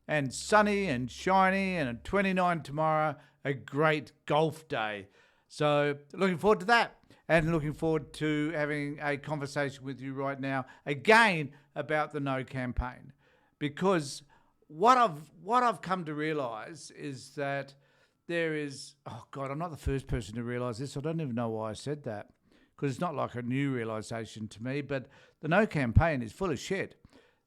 and sunny and shiny and at 29 tomorrow, a great golf day. So looking forward to that, and looking forward to having a conversation with you right now again about the No campaign, because what I've come to realise is that there is, oh God, I'm not the first person to realise this. I don't even know why I said that, because it's not like a new realisation to me, but the No campaign is full of shit,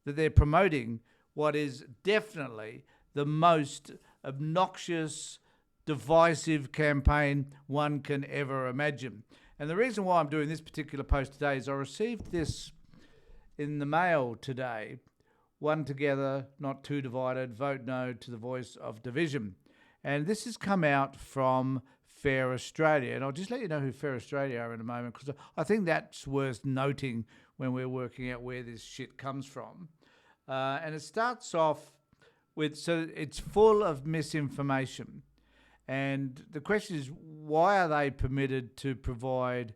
that they're promoting what is definitely the most obnoxious, divisive campaign one can ever imagine. And the reason why I'm doing this particular post today is I received this in the mail today: One Together, Not Two Divided, Vote No to the Voice of Division. And this has come out from Fair Australia. And I'll just let you know who Fair Australia are in a moment, because I think that's worth noting when we're working out where this shit comes from. And it starts off with, so it's full of misinformation. And the question is, why are they permitted to provide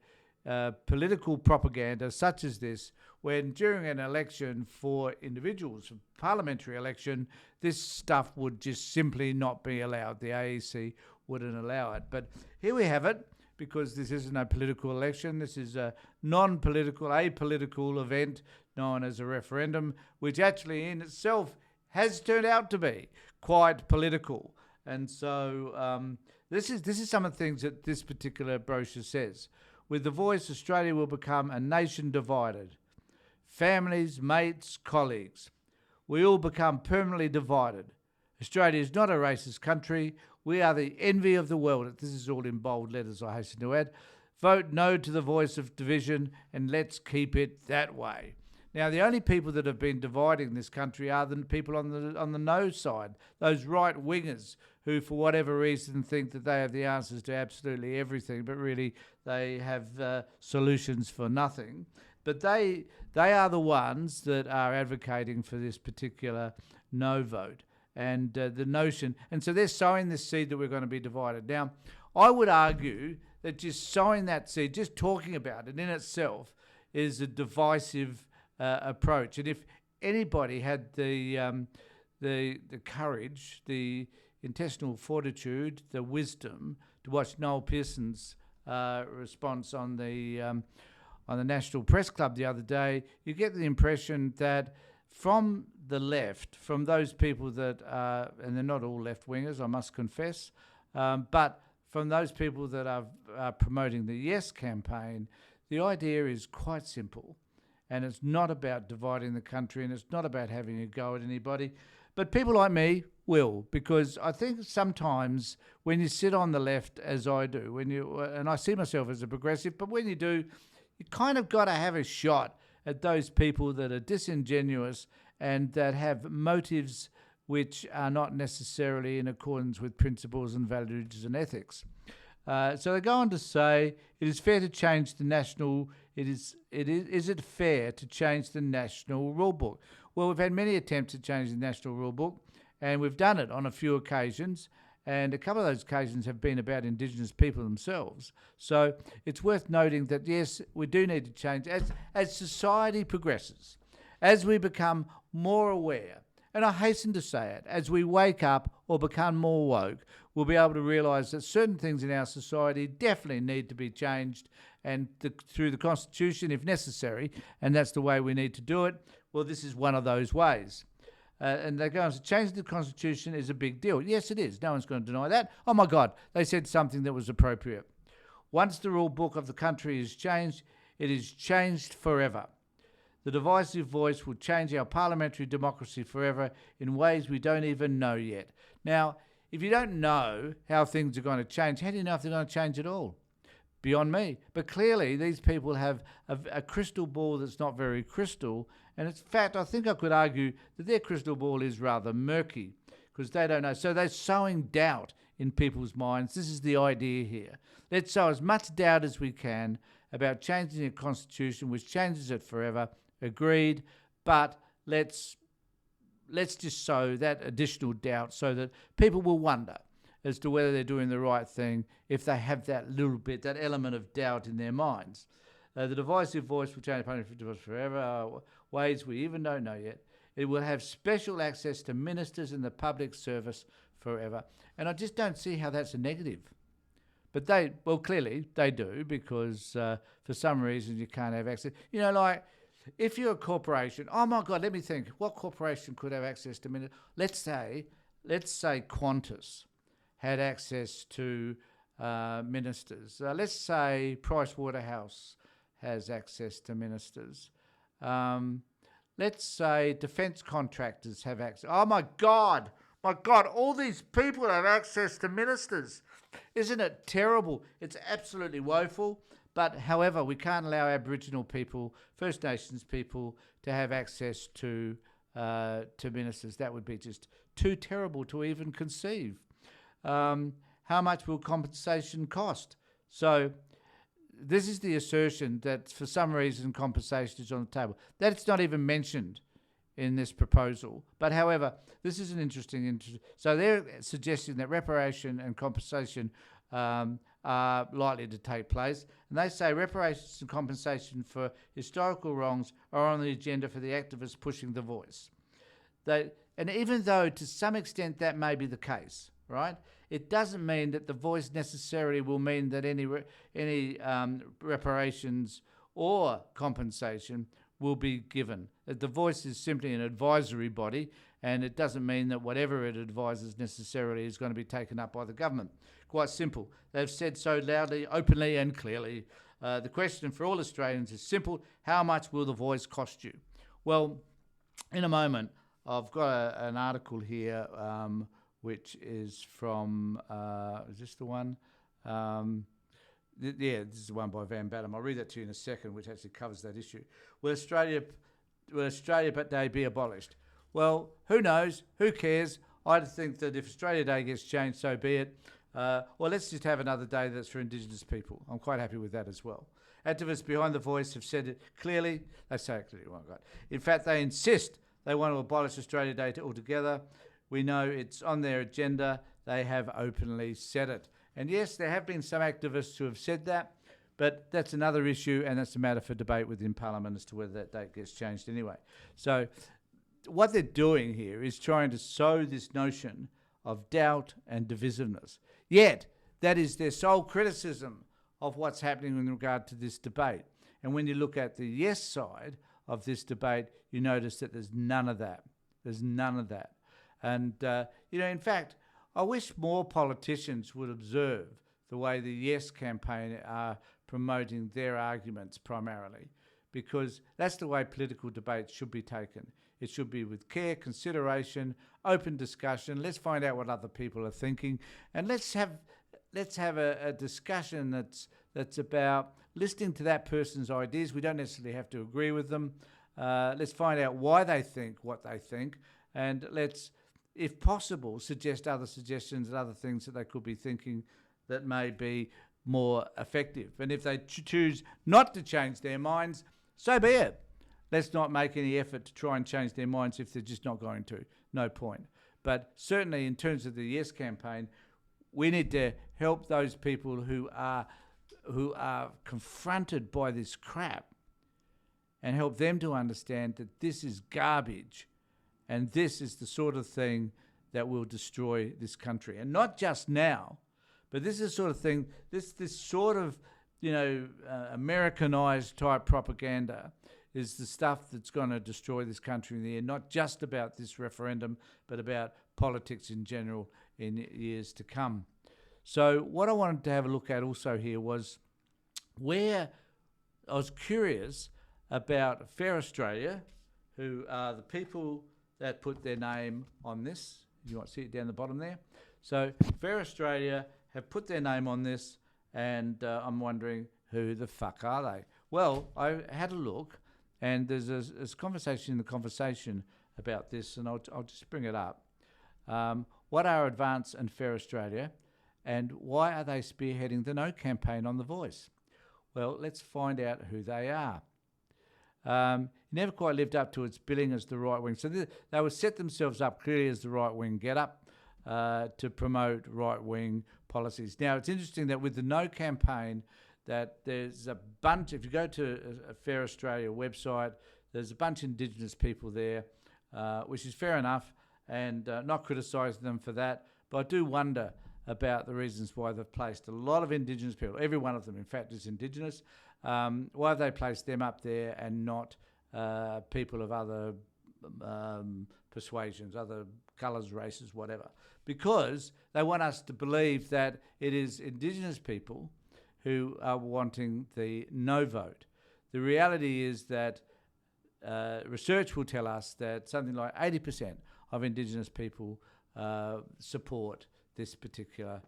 political propaganda such as this, when during an election for individuals, a parliamentary election, this stuff would just simply not be allowed? The AEC wouldn't allow it. But here we have it, because this isn't a political election. This is a non-political, apolitical event known as a referendum, which actually in itself has turned out to be quite political. And so this is some of the things that this particular brochure says. With the voice, Australia will become a nation divided. Families, mates, colleagues. We all become permanently divided. Australia is not a racist country. We are the envy of the world. This is all in bold letters, I hasten to add. Vote no to the voice of division, and let's keep it that way. Now, the only people that have been dividing this country are the people on the no side, those right-wingers who, for whatever reason, think that they have the answers to absolutely everything, but really they have solutions for nothing. But they are the ones that are advocating for this particular no vote. And the notion, and so they're sowing this seed that we're going to be divided. Now, I would argue that just sowing that seed, just talking about it in itself, is a divisive approach. And if anybody had the courage, the intestinal fortitude, the wisdom to watch Noel Pearson's response on the National Press Club the other day, you get the impression that from the left, from those people that are, and they're not all left-wingers, I must confess, but from those people that are promoting the Yes campaign, the idea is quite simple. And it's not about dividing the country, and it's not about having a go at anybody. But people like me will, because I think sometimes when you sit on the left, as I do, and I see myself as a progressive, but when you do, you kind of got to have a shot at those people that are disingenuous and that have motives which are not necessarily in accordance with principles and values and ethics. So they go on to say, it is fair to change the national. Is it fair to change the national rule book? Well, we've had many attempts to change the national rule book, and we've done it on a few occasions, and a couple of those occasions have been about Indigenous people themselves. So it's worth noting that, yes, we do need to change as society progresses, as we become more aware. And I hasten to say it, as we wake up or become more woke, we'll be able to realise that certain things in our society definitely need to be changed, and through the Constitution if necessary, and that's the way we need to do it. Well, this is one of those ways. And they go on to changing the Constitution is a big deal. Yes, it is. No one's going to deny that. Oh my God, they said something that was appropriate. Once the rule book of the country is changed, it is changed forever. The divisive voice will change our parliamentary democracy forever in ways we don't even know yet. Now, if you don't know how things are going to change, how do you know if they're going to change at all? Beyond me. But clearly, these people have a crystal ball that's not very crystal. And in fact, I think I could argue that their crystal ball is rather murky, because they don't know. So they're sowing doubt in people's minds. This is the idea here. Let's sow as much doubt as we can about changing the Constitution, which changes it forever. Agreed, but let's just sow that additional doubt so that people will wonder as to whether they're doing the right thing if they have that little bit, that element of doubt in their minds. The divisive voice will change the parliamentary democracy forever, ways we even don't know yet. It will have special access to ministers in the public service forever. And I just don't see how that's a negative. But clearly they do, because for some reason you can't have access. Like if you're a corporation, oh my God, let me think. What corporation could have access to ministers? Let's say Qantas had access to ministers. Let's say Pricewaterhouse has access to ministers. Let's say defence contractors have access. Oh my God, all these people have access to ministers. Isn't it terrible? It's absolutely woeful. But however, we can't allow Aboriginal people, First Nations people, to have access to ministers. That would be just too terrible to even conceive. How much will compensation cost? So this is the assertion that for some reason compensation is on the table. That's not even mentioned in this proposal. But however, this is an interesting. So they're suggesting that reparation and compensation are likely to take place. And they say reparations and compensation for historical wrongs are on the agenda for the activists pushing the voice. And even though to some extent that may be the case, right, it doesn't mean that the voice necessarily will mean that any reparations or compensation will be given. The voice is simply an advisory body, and it doesn't mean that whatever it advises necessarily is going to be taken up by the government. Quite simple. They've said so loudly, openly and clearly. The question for all Australians is simple: how much will the voice cost you? Well, in a moment, I've got an article here which is from, is this the one? Yeah, this is the one by Van Batten. I'll read that to you in a second, which actually covers that issue. Will Australia Day be abolished? Well, who knows? Who cares? I think that if Australia Day gets changed, so be it. Well, let's just have another day that's for Indigenous people. I'm quite happy with that as well. Activists behind the voice have said it clearly. They say it clearly. Oh, God. In fact, they insist they want to abolish Australia Day altogether. We know it's on their agenda. They have openly said it. And yes, there have been some activists who have said that, but that's another issue, and that's a matter for debate within Parliament as to whether that date gets changed anyway. So what they're doing here is trying to sow this notion of doubt and divisiveness. Yet, that is their sole criticism of what's happening in regard to this debate. And when you look at the yes side of this debate, you notice that there's none of that. There's none of that. And, in fact, I wish more politicians would observe the way the Yes campaign are promoting their arguments primarily, because that's the way political debates should be taken. It should be with care, consideration, open discussion. Let's find out what other people are thinking, and let's have a discussion that's about listening to that person's ideas. We don't necessarily have to agree with them. Let's find out why they think what they think, and let's, if possible, suggest other suggestions and other things that they could be thinking that may be more effective. And if they choose not to change their minds, so be it. Let's not make any effort to try and change their minds if they're just not going to. No point. But certainly in terms of the Yes campaign, we need to help those people who are confronted by this crap and help them to understand that this is garbage. And this is the sort of thing that will destroy this country. And not just now, but this is the sort of thing, this sort of, Americanized type propaganda is the stuff that's going to destroy this country in the end, not just about this referendum, but about politics in general in years to come. So what I wanted to have a look at also here was where I was curious about Fair Australia, who are the people that put their name on this. You might see it down the bottom there. So Fair Australia have put their name on this, and I'm wondering, who the fuck are they? Well, I had a look, and there's a conversation in the conversation about this, and I'll just bring it up. What are Advance and Fair Australia, and why are they spearheading the No campaign on The Voice? Well, let's find out who they are. Never quite lived up to its billing as the right wing. So they would set themselves up clearly as the right wing get up to promote right wing policies. Now, it's interesting that with the No campaign, that there's a bunch, if you go to a Fair Australia website, there's a bunch of Indigenous people there. which is fair enough, and not criticising them for that. But I do wonder about the reasons why they've placed a lot of Indigenous people, every one of them, in fact, is Indigenous. Why have they placed them up there and not people of other persuasions, other colours, races, whatever? Because they want us to believe that it is Indigenous people who are wanting the no vote. The reality is that research will tell us that something like 80% of Indigenous people support this particular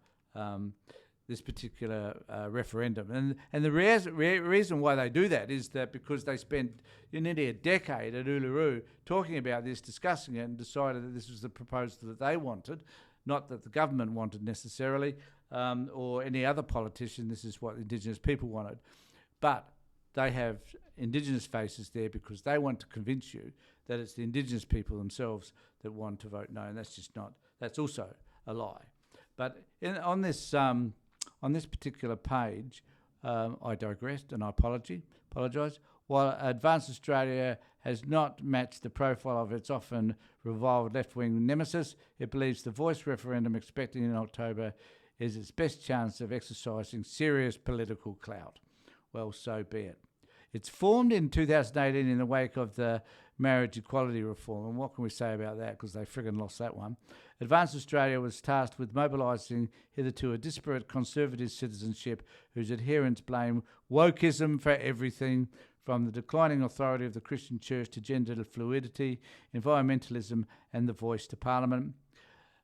referendum. And the reason why they do that is that because they spent nearly a decade at Uluru talking about this, discussing it, and decided that this was the proposal that they wanted, not that the government wanted necessarily, or any other politician. This is what Indigenous people wanted. But they have Indigenous faces there because they want to convince you that it's the Indigenous people themselves that want to vote no, and that's just not. That's also a lie. But on this particular page, I digressed and I apologise. While Advance Australia has not matched the profile of its often reviled left-wing nemesis, it believes the Voice referendum expected in October is its best chance of exercising serious political clout. Well, so be it. It's formed in 2018 in the wake of the marriage equality reform, and what can we say about that, because they friggin' lost that one. Advance Australia was tasked with mobilising hitherto a disparate conservative citizenship whose adherents blame wokeism for everything, from the declining authority of the Christian Church to gender fluidity, environmentalism and the voice to Parliament.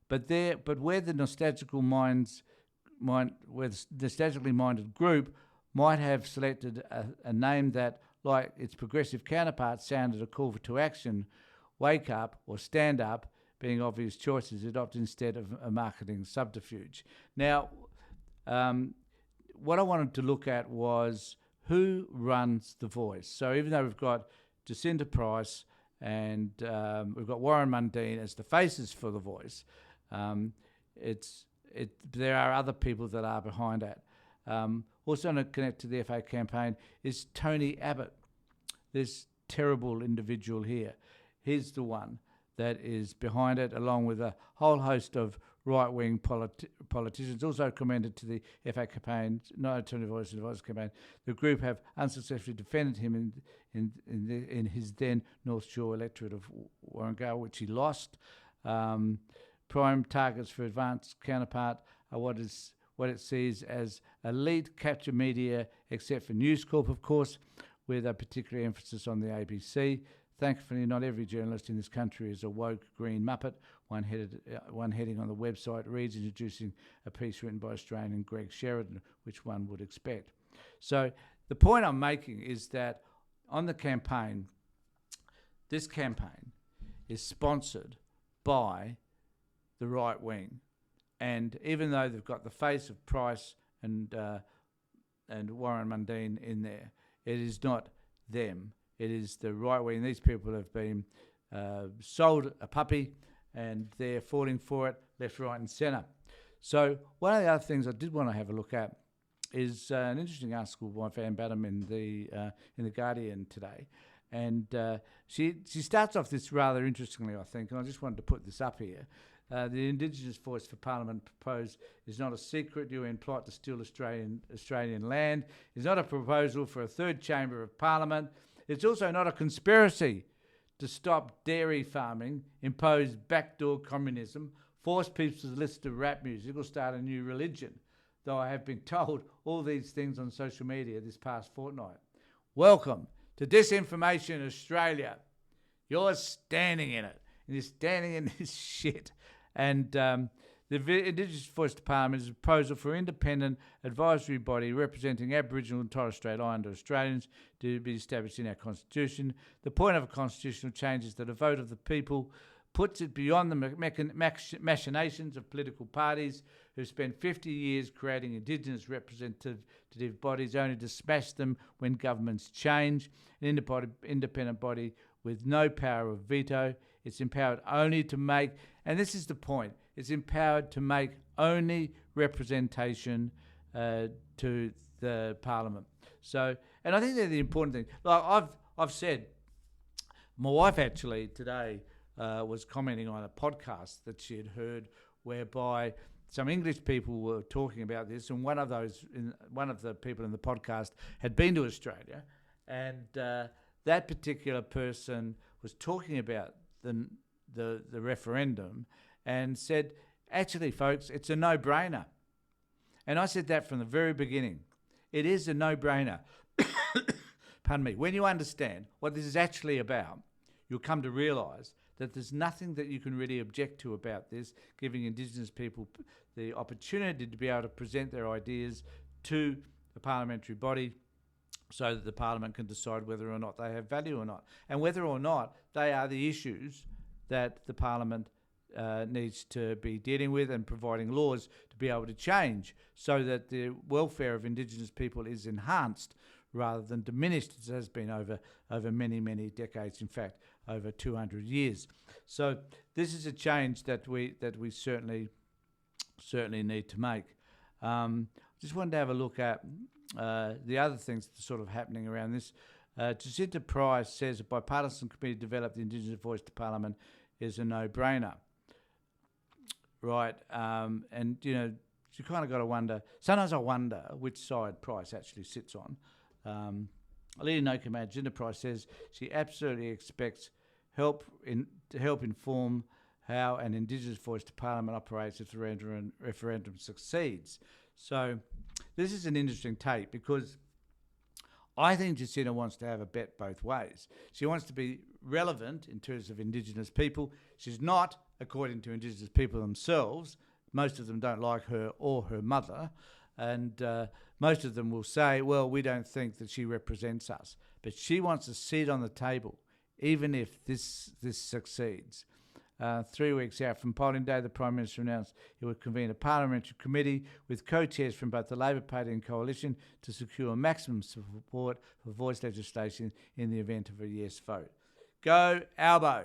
But where the nostalgically minded group might have selected a name that, like its progressive counterpart, sounded a call to action, wake up or stand up being obvious choices, adopted instead of a marketing subterfuge. Now, what I wanted to look at was who runs the Voice. So even though we've got Jacinta Price and we've got Warren Mundine as the faces for the Voice, there are other people that are behind that. Also to connect to the FA campaign is Tony Abbott, this terrible individual here. He's the one that is behind it, along with a whole host of right-wing politicians. Also commended to the FA campaign, not Tony Voice and Voice campaign. The group have unsuccessfully defended him in his then North Shore electorate of Warrangah, which he lost. Prime targets for Advanced counterpart are what it sees as elite capture media, except for News Corp, of course, with a particular emphasis on the ABC. Thankfully, not every journalist in this country is a woke green muppet. One heading on the website reads, introducing a piece written by Australian Greg Sheridan, which one would expect. So the point I'm making is that on the campaign, this campaign is sponsored by the right wing. And even though they've got the face of Price and Warren Mundine in there, it is not them. It is the right wing. These people have been sold a puppy, and they're falling for it left, right, and centre. So one of the other things I did want to have a look at is an interesting article by Van Badham in the Guardian today, and she starts off this rather interestingly, I think, and I just wanted to put this up here. The Indigenous Voice for Parliament proposed is not a secret UN plot to steal Australian land. It's not a proposal for a third chamber of Parliament. It's also not a conspiracy to stop dairy farming, impose backdoor communism, force people to listen to rap music, or start a new religion, though I have been told all these things on social media this past fortnight. Welcome to Disinformation Australia. You're standing in it, and you're standing in this shit. And the Indigenous Voice to Parliament is a proposal for an independent advisory body representing Aboriginal and Torres Strait Islander Australians to be established in our Constitution. The point of a constitutional change is that a vote of the people puts it beyond the machinations of political parties who spent 50 years creating Indigenous representative bodies only to smash them when governments change. An independent body with no power of veto. It's empowered only to make, and this is the point, it's empowered to make only representation to the Parliament. So, and I think they're the important thing. Like I've said, my wife actually today was commenting on a podcast that she had heard, whereby some English people were talking about this, and one of the people in the podcast had been to Australia, and that particular person was talking about the referendum and said, actually, folks, it's a no-brainer. And I said that from the very beginning. It is a no-brainer. Pardon me. When you understand what this is actually about, you'll come to realise that there's nothing that you can really object to about this, giving Indigenous people the opportunity to be able to present their ideas to the parliamentary body so that the parliament can decide whether or not they have value or not, and whether or not they are the issues that the parliament needs to be dealing with, and providing laws to be able to change so that the welfare of Indigenous people is enhanced rather than diminished, as has been over many, many decades, in fact, over 200 years. So this is a change that we certainly need to make. Just wanted to have a look at the other things that are sort of happening around this. Jacinta Price says a bipartisan committee developed the Indigenous voice to Parliament is a no-brainer. Right, and you know, you kind of got to wonder. Sometimes I wonder which side Price actually sits on. Leading no command, Jacinta Price says she absolutely expects to help inform how an Indigenous voice to Parliament operates if the referendum succeeds. So this is an interesting take, because I think Jacinta wants to have a bet both ways. She wants to be relevant in terms of Indigenous people. She's not, according to Indigenous people themselves. Most of them don't like her or her mother, and most of them will say, well, we don't think that she represents us. But she wants a seat on the table, even if this succeeds. 3 weeks out from polling day, the Prime Minister announced he would convene a parliamentary committee with co-chairs from both the Labor Party and Coalition to secure maximum support for voice legislation in the event of a yes vote. Go, Albo!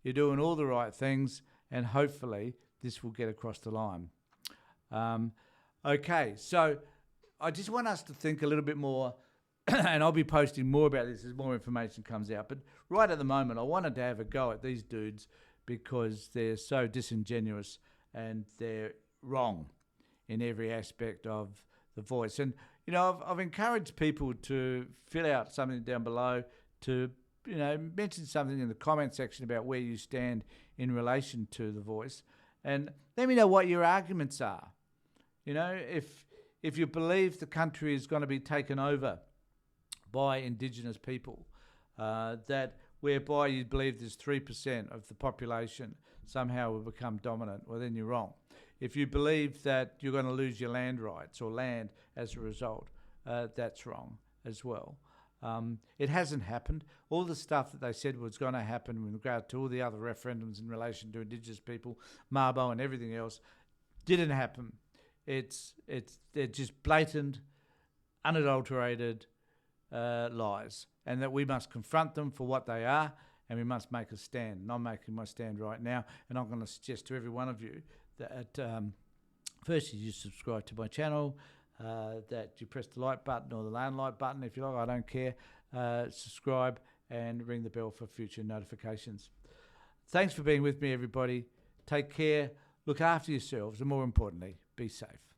You're doing all the right things, and hopefully this will get across the line. Okay, so I just want us to think a little bit more, and I'll be posting more about this as more information comes out. But right at the moment, I wanted to have a go at these dudes because they're so disingenuous and they're wrong in every aspect of the voice. And, you know, I've encouraged people to fill out something down below, to, you know, mention something in the comment section about where you stand in relation to the voice. And let me know what your arguments are. You know, if you believe the country is going to be taken over by Indigenous people, that whereby you believe there's 3% of the population somehow will become dominant, well, then you're wrong. If you believe that you're going to lose your land rights or land as a result, that's wrong as well. It hasn't happened. All the stuff that they said was going to happen with regard to all the other referendums in relation to Indigenous people, Mabo and everything else, didn't happen. They're just blatant, unadulterated lies, and that we must confront them for what they are, and we must make a stand. And I'm making my stand right now, and I'm going to suggest to every one of you that firstly you subscribe to my channel, that you press the like button or the like button if you like, I don't care, subscribe and ring the bell for future notifications. Thanks for being with me, everybody. Take care, look after yourselves, and more importantly, be safe.